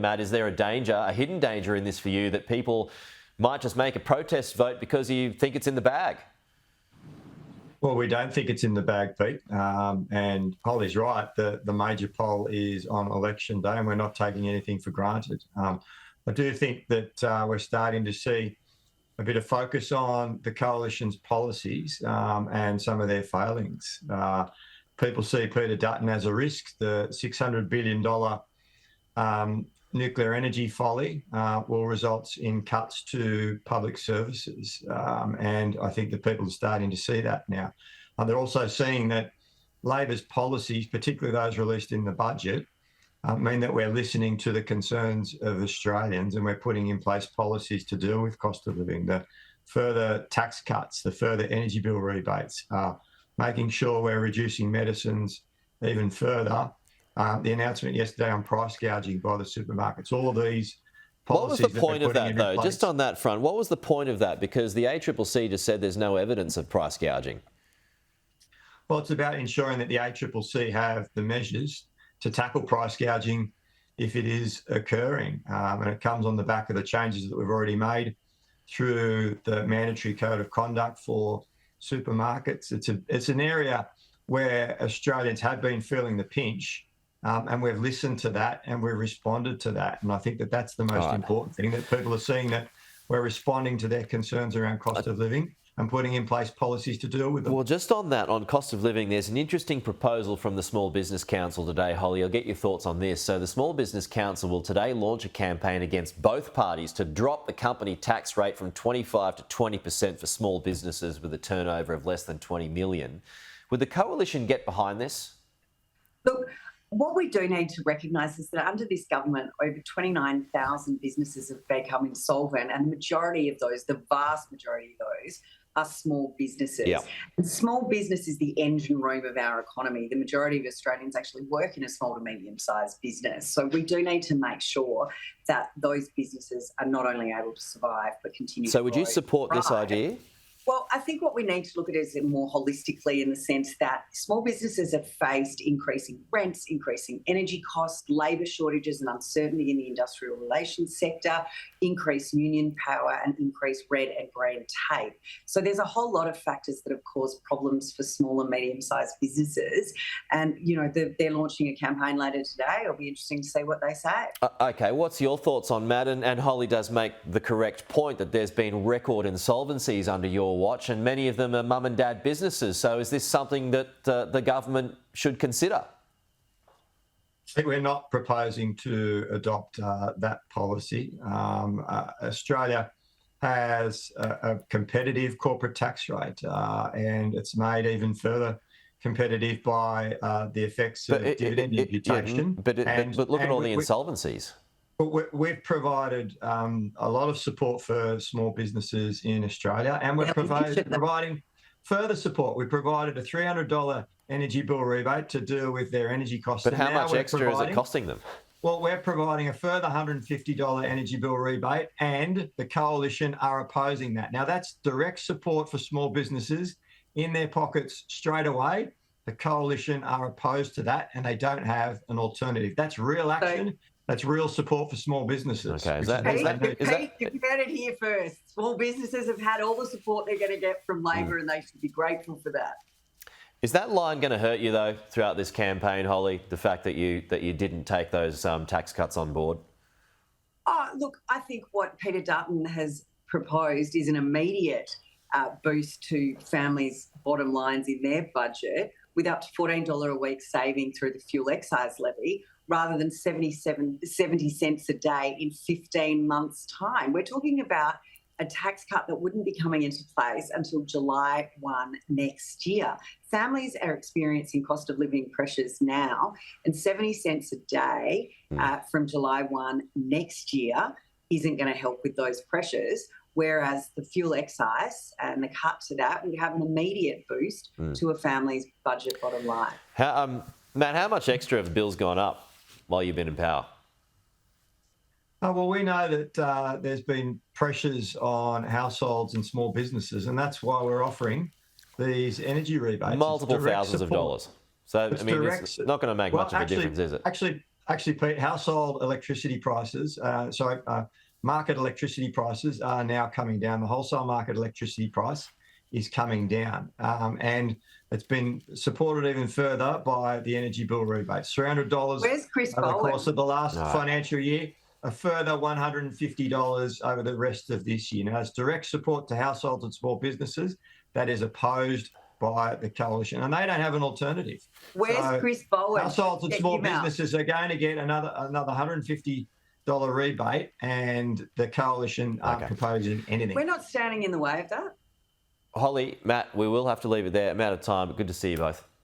Matt, is there a danger, a hidden danger in this for you, that people might just make a protest vote because you think it's in the bag? Well, we don't think it's in the bag, Pete. And Holly's right. The major poll is on election day, and we're not taking anything for granted. I do think that we're starting to see a bit of focus on the coalition's policies and some of their failings. People see Peter Dutton as a risk. The $600 billion nuclear energy folly will result in cuts to public services. And I think that people are starting to see that now. They're also seeing that Labor's policies, particularly those released in the budget, mean that we're listening to the concerns of Australians, and we're putting in place policies to deal with cost of living, the further tax cuts, the further energy bill rebates, making sure we're reducing medicines even further. The announcement yesterday on price gouging by the supermarkets, all of these policies. What was the point of that, though? Just on that front, what was the point of that? Because the ACCC just said there's no evidence of price gouging. Well, it's about ensuring that the ACCC have the measures to tackle price gouging if it is occurring. And it comes on the back of the changes that we've already made through the mandatory code of conduct for supermarkets. It's an area where Australians have been feeling the pinch. And we've listened to that and we've responded to that. And I think that that's the most important thing, that people are seeing that we're responding to their concerns around cost of living and putting in place policies to deal with them. Well, just on that, on cost of living, there's an interesting proposal from the Small Business Council today, Holly. I'll get your thoughts on this. So the Small Business Council will today launch a campaign against both parties to drop the company tax rate from 25 to 20% for small businesses with a turnover of less than 20 million. Would the coalition get behind this? Look, what we do need to recognise is that under this government, over 29,000 businesses have become insolvent, and the majority of those, the vast majority of those, are small businesses. Yeah. And small business is the engine room of our economy. The majority of Australians actually work in a small to medium-sized business. So we do need to make sure that those businesses are not only able to survive but continue to grow. So would you support this idea? Well, I think what we need to look at is more holistically, in the sense that small businesses have faced increasing rents, increasing energy costs, labour shortages and uncertainty in the industrial relations sector, increased union power and increased red and green tape. So there's a whole lot of factors that have caused problems for small and medium-sized businesses. And, you know, they're launching a campaign later today. It'll be interesting to see what they say. OK, what's your thoughts on Matt? And Holly does make the correct point that there's been record insolvencies under your watch, and many of them are mum and dad businesses. So is this something that the government should consider? I think we're not proposing to adopt that policy. Australia has a competitive corporate tax rate, and it's made even further competitive by the effects of dividend imputation. But look at all the insolvencies. We've provided a lot of support for small businesses in Australia, and we're providing further support. We provided a $300 energy bill rebate to deal with their energy costs. But how much extra is it costing them? Well, we're providing a further $150 energy bill rebate, and the coalition are opposing that. Now, that's direct support for small businesses in their pockets straight away. The coalition are opposed to that, and they don't have an alternative. That's real action. That's real support for small businesses. Okay, you heard it here first. Small businesses have had all the support they're going to get from Labor, and they should be grateful for that. Is that line going to hurt you, though, throughout this campaign, Holly, the fact that you didn't take those tax cuts on board? Look, I think what Peter Dutton has proposed is an immediate boost to families' bottom lines in their budget, with up to $14 a week saving through the fuel excise levy, rather than 70 cents a day in 15 months' time. We're talking about a tax cut that wouldn't be coming into place until July 1 next year. Families are experiencing cost of living pressures now, and 70 cents a day from July 1 next year isn't going to help with those pressures, whereas the fuel excise and the cut to that would have an immediate boost to a family's budget bottom line. Matt, how much extra have the bills gone up while you've been in power? Well, we know that there's been pressures on households and small businesses, and that's why we're offering these energy rebates. Multiple thousands of dollars. So, I mean, it's not going to make much of a difference, is it? Actually, Actually, Pete, household electricity prices, market electricity prices are now coming down. The wholesale market electricity price is coming down, and it's been supported even further by the energy bill rebates. $300 Where's Chris over the Bowen? course of the last financial year, a further $150 over the rest of this year. Now, it's direct support to households and small businesses that is opposed by the coalition, and they don't have an alternative. Where's Chris Bowen? Households and small businesses are going to get another $150 rebate, and the coalition aren't proposing anything. We're not standing in the way of that. Holly, Matt, we will have to leave it there. I'm out of time, but good to see you both.